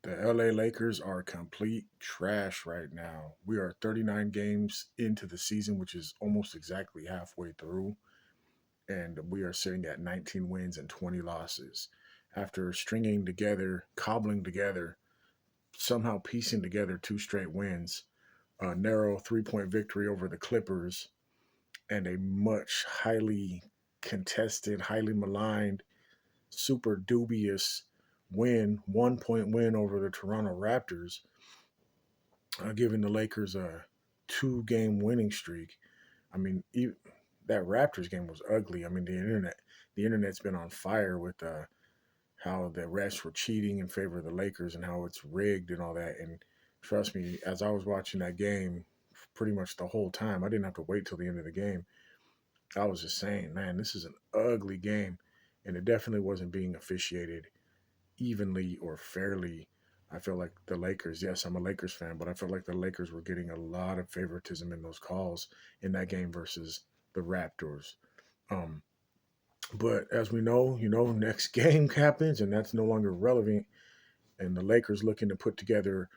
The LA Lakers are complete trash right now. We are 39 games into the season, which is almost exactly halfway through, and we are sitting at 19 wins and 20 losses. After stringing together, cobbling together, somehow piecing together two straight wins, a narrow 3-point victory over the Clippers, and a much highly contested, highly maligned, super dubious win, 1 point win over the Toronto Raptors, giving the Lakers a 2 game winning streak. I mean, that Raptors game was ugly. I mean, the internet's been on fire with how the refs were cheating in favor of the Lakers and how it's rigged and all that. And trust me, as I was watching that game, pretty much the whole time, I didn't have to wait till the end of the game. I was just saying, man, this is an ugly game, and it definitely wasn't being officiated evenly or fairly. I feel like the Lakers, yes, I'm a Lakers fan, but I felt like the Lakers were getting a lot of favoritism in those calls in that game versus the Raptors. Um, but as we know, next game happens and that's no longer relevant. And the Lakers looking to put together,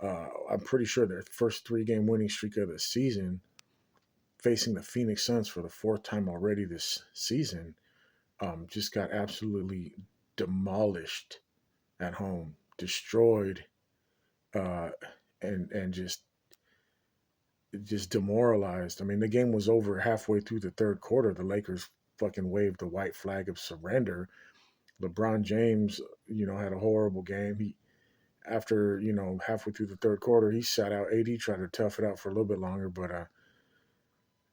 I'm pretty sure their first 3 game winning streak of the season, facing the Phoenix Suns for the fourth time already this season, just got absolutely demolished at home, destroyed, uh, and just demoralized. I mean, the game was over halfway through the third quarter. The Lakers fucking waved the white flag of surrender. LeBron James, had a horrible game. He After halfway through the third quarter, he sat out AD, tried to tough it out for a little bit longer, but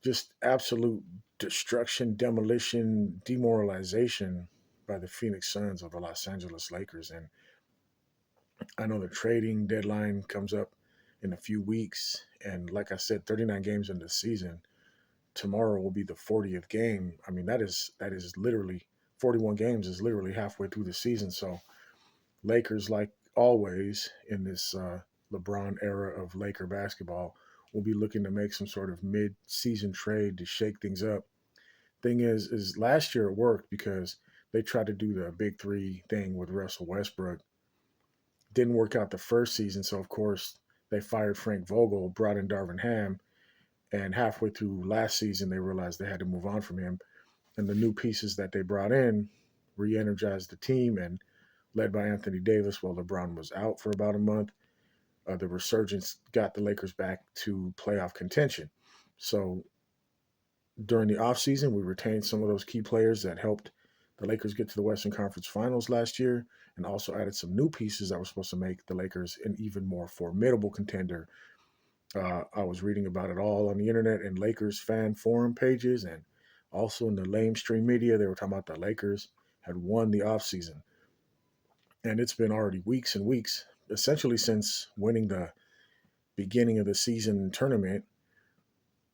just absolute destruction, demolition, demoralization by the Phoenix Suns of the Los Angeles Lakers. And I know the trading deadline comes up in a few weeks. And like I said, 39 games in the season. Tomorrow will be the 40th game. I mean, that is literally 41 games is literally halfway through the season. So Lakers, like always in this LeBron era of Laker basketball, will be looking to make some sort of mid-season trade to shake things up. Thing is last year it worked because they tried to do the big three thing with Russell Westbrook. Didn't work out the first season, so of course they fired Frank Vogel, brought in Darvin Ham, and halfway through last season they realized they had to move on from him. And the new pieces that they brought in re-energized the team, and led by Anthony Davis while LeBron was out for about a month, the resurgence got the Lakers back to playoff contention. So during the offseason, we retained some of those key players that helped the Lakers get to the Western Conference Finals last year, and also added some new pieces that were supposed to make the Lakers an even more formidable contender. I was reading about it all on the internet and Lakers fan forum pages, and also in the lamestream media. They were talking about the Lakers had won the offseason. And it's been already weeks and weeks, essentially since winning the beginning of the season tournament.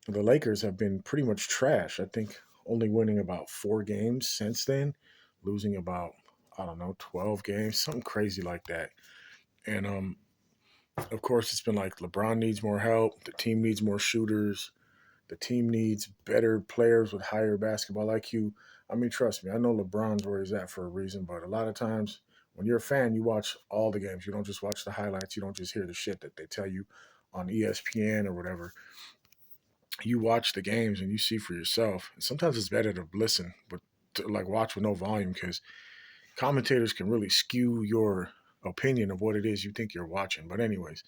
The Lakers have been pretty much trash. I think only winning about 4 games since then, losing about, I don't know, 12 games, something crazy like that. And of course, it's been like LeBron needs more help. The team needs more shooters. The team needs better players with higher basketball IQ. I mean, trust me, I know LeBron's where he's at for a reason, but a lot of times when you're a fan, you watch all the games. You don't just watch the highlights. You don't just hear the shit that they tell you on ESPN or whatever. You watch the games and you see for yourself. And sometimes it's better to listen, but to like watch with no volume because commentators can really skew your opinion of what it is you think you're watching. But anyways,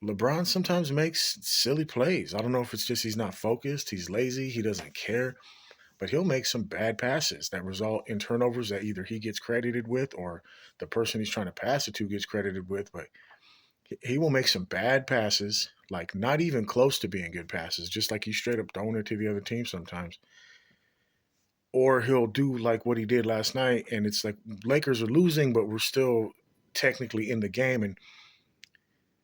LeBron sometimes makes silly plays. I don't know if it's just he's not focused, he's lazy, he doesn't care, but he'll make some bad passes that result in turnovers that either he gets credited with or the person he's trying to pass it to gets credited with. But he will make some bad passes, like not even close to being good passes, just like he's straight up throwing it to the other team sometimes. Or he'll do like what he did last night, and it's like Lakers are losing, but we're still technically in the game. And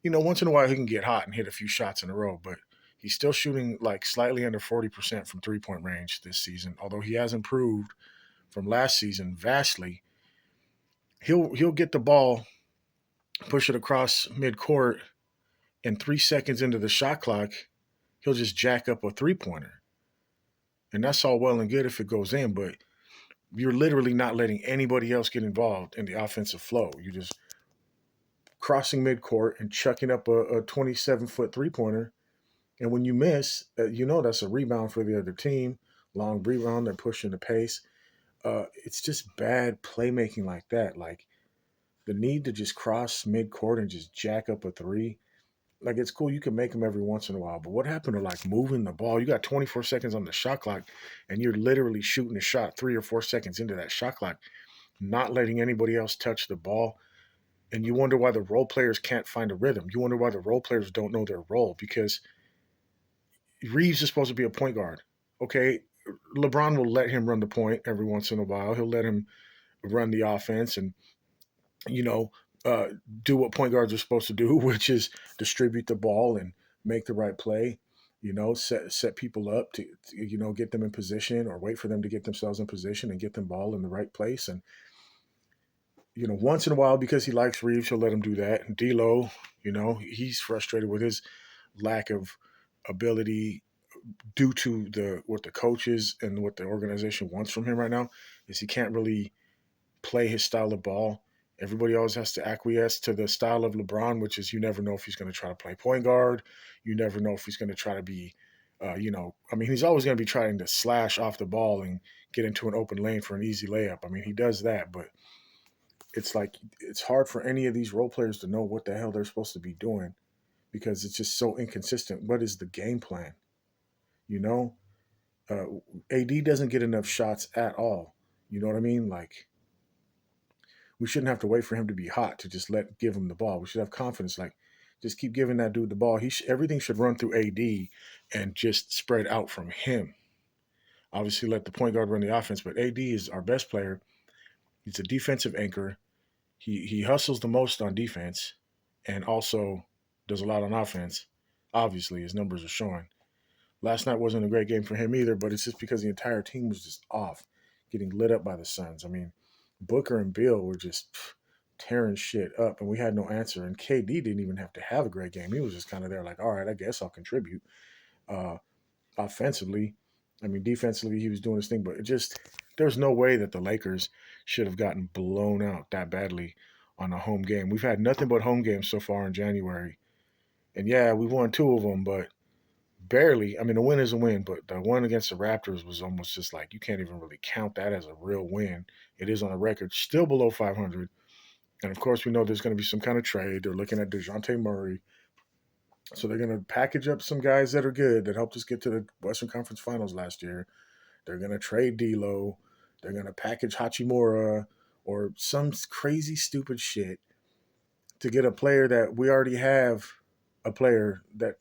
once in a while he can get hot and hit a few shots in a row, but he's still shooting like slightly under 40% from 3-point range this season. Although he has improved from last season vastly, he'll get the ball, push it across midcourt, and 3 seconds into the shot clock, he'll just jack up a 3-pointer. And that's all well and good if it goes in, but you're literally not letting anybody else get involved in the offensive flow. You just crossing midcourt and chucking up a 27-foot three pointer. And when you miss, that's a rebound for the other team. Long rebound, they're pushing the pace. It's just bad playmaking like that. Like the need to just cross midcourt and just jack up a three. Like it's cool, you can make them every once in a while, but what happened to like moving the ball? You got 24 seconds on the shot clock, and you're literally shooting a shot 3 or 4 seconds into that shot clock, not letting anybody else touch the ball. And you wonder why the role players can't find a rhythm. You wonder why the role players don't know their role because Reeves is supposed to be a point guard. Okay, LeBron will let him run the point every once in a while. He'll let him run the offense and you know uh, do what point guards are supposed to do, which is distribute the ball and make the right play. Set people up to get them in position or wait for them to get themselves in position and get them ball in the right place. And once in a while, because he likes Reeves, he'll let him do that. And D'Lo, he's frustrated with his lack of ability due to the what the coaches and what the organization wants from him right now is he can't really play his style of ball. Everybody always has to acquiesce to the style of LeBron, which is you never know if he's going to try to play point guard. You never know if he's going to try to be, I mean, he's always going to be trying to slash off the ball and get into an open lane for an easy layup. I mean, he does that, but it's like it's hard for any of these role players to know what the hell they're supposed to be doing because it's just so inconsistent. What is the game plan? You know, uh, AD doesn't get enough shots at all. You know what I mean? Like we shouldn't have to wait for him to be hot to just give him the ball. We should have confidence. Like just keep giving that dude the ball. Everything should run through AD and just spread out from him. Obviously, let the point guard run the offense, but AD is our best player. He's a defensive anchor. He hustles the most on defense, and also does a lot on offense. Obviously, his numbers are showing. Last night wasn't a great game for him either, but it's just because the entire team was just off, getting lit up by the Suns. I mean, Booker and Bill were just tearing shit up, and we had no answer. And KD didn't even have to have a great game. He was just kind of there, like, all right, I guess I'll contribute. Uh, Offensively, I mean, defensively, he was doing his thing, but there's no way that the Lakers should have gotten blown out that badly on a home game. We've had nothing but home games so far in January. And yeah, we won two of them, but barely. I mean, a win is a win, but the one against the Raptors was almost just like you can't even really count that as a real win. It is on a record, still below 500. And of course, we know there's going to be some kind of trade. They're looking at DeJounte Murray. So they're going to package up some guys that are good that helped us get to the Western Conference Finals last year. They're going to trade D'Lo. They're going to package Hachimura or some crazy stupid shit to get a player that we already have a player that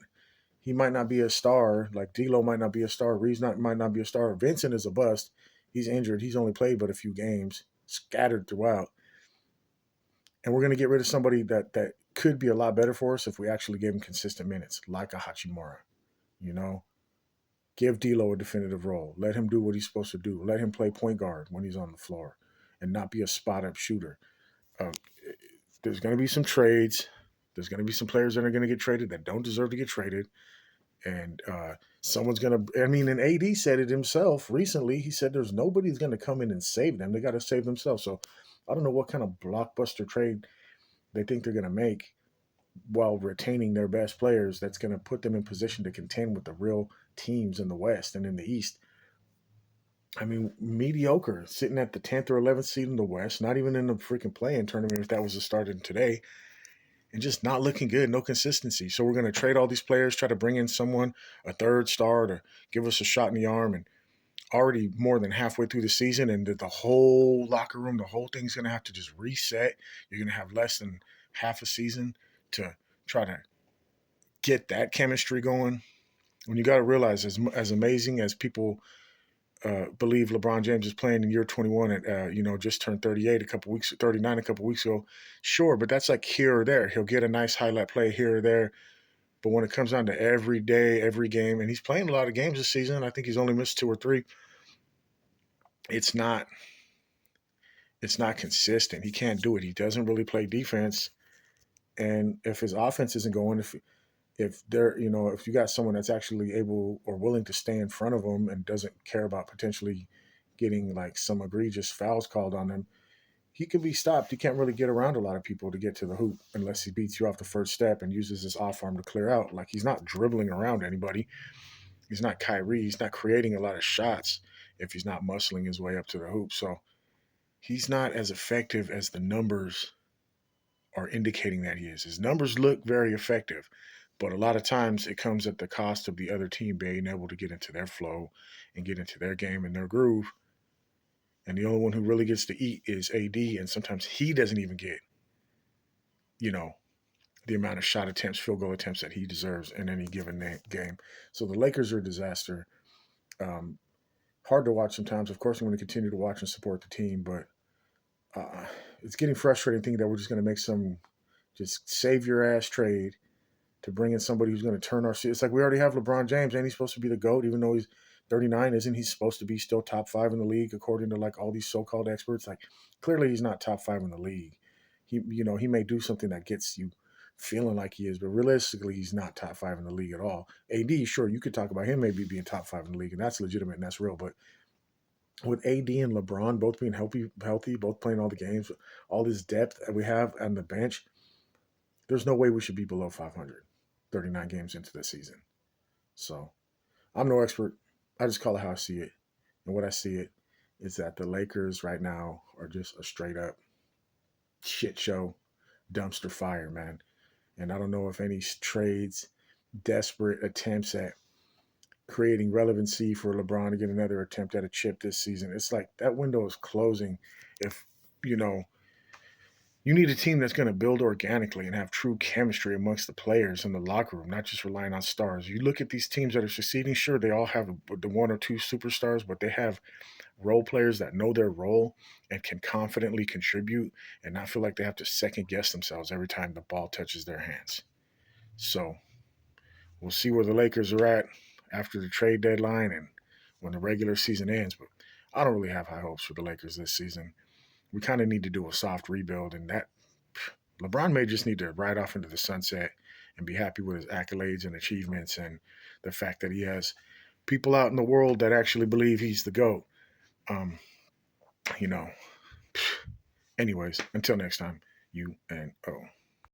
he might not be a star. Like D'Lo might not be a star. Reeves might not be a star. Vincent is a bust. He's injured. He's only played but a few games, scattered throughout. And we're going to get rid of somebody that could be a lot better for us if we actually gave him consistent minutes, like a Hachimura. You know, give D'Lo a definitive role. Let him do what he's supposed to do. Let him play point guard when he's on the floor, and not be a spot up shooter. Uh, there's going to be some trades. There's going to be some players that are going to get traded that don't deserve to get traded. And someone's going to, I mean, and AD said it himself recently. He said there's nobody's going to come in and save them. They got to save themselves. So I don't know what kind of blockbuster trade they think they're going to make while retaining their best players that's going to put them in position to contend with the real teams in the West and in the East. I mean, mediocre, sitting at the 10th or 11th seed in the West, not even in the freaking play-in tournament if that was the started today, and just not looking good, no consistency. So we're going to trade all these players, try to bring in someone, a third star to give us a shot in the arm, and already more than halfway through the season, and the whole locker room, the whole thing's going to have to just reset. You're going to have less than half a season to try to get that chemistry going. When you got to realize, as amazing as people believe LeBron James is playing in year 21 at just turned 38 a couple weeks, 39 a couple weeks ago. Sure, but that's like here or there. He'll get a nice highlight play here or there. But when it comes down to every day, every game, and he's playing a lot of games this season, I think he's only missed two or three. It's not consistent. He can't do it. He doesn't really play defense. And if his offense isn't going, if you got someone that's actually able or willing to stay in front of him and doesn't care about potentially getting like some egregious fouls called on them, he can be stopped. He can't really get around a lot of people to get to the hoop unless he beats you off the first step and uses his off arm to clear out. Like he's not dribbling around anybody. He's not Kyrie. He's not creating a lot of shots if he's not muscling his way up to the hoop. So he's not as effective as the numbers are indicating that he is. His numbers look very effective, but a lot of times it comes at the cost of the other team being able to get into their flow and get into their game and their groove. And the only one who really gets to eat is AD, and sometimes he doesn't even get, you know, the amount of shot attempts, field goal attempts that he deserves in any given game. So the Lakers are a disaster. Um, Hard to watch sometimes. Of course, I'm going to continue to watch and support the team, but uh, it's getting frustrating thinking that we're just going to make some just save your ass trade to bring in somebody who's going to turn our. It's like we already have LeBron James, and he's supposed to be the GOAT, even though he's 39. Isn't he supposed to be still top five in the league according to like all these so-called experts? Like clearly he's not top five in the league. He may do something that gets you feeling like he is, but realistically he's not top five in the league at all. AD, sure, you could talk about him maybe being top five in the league, and that's legitimate and that's real. But with AD and LeBron both being healthy, both playing all the games, all this depth that we have on the bench, there's no way we should be below 500 39 games into the season. So I'm no expert. I just call it how I see it. And what I see it is that the Lakers right now are just a straight up shit show, dumpster fire, man. And I don't know if any trades, desperate attempts at creating relevancy for LeBron to get another attempt at a chip this season. It's like that window is closing. If, you know, you need a team that's going to build organically and have true chemistry amongst the players in the locker room, not just relying on stars. You look at these teams that are succeeding, sure, they all have the one or two superstars, but they have role players that know their role and can confidently contribute and not feel like they have to second guess themselves every time the ball touches their hands. So we'll see where the Lakers are at after the trade deadline and when the regular season ends. But I don't really have high hopes for the Lakers this season. We kind of need to do a soft rebuild, and that LeBron may just need to ride off into the sunset and be happy with his accolades and achievements and the fact that he has people out in the world that actually believe he's the GOAT. Um, you know, anyways, until next time, U and O.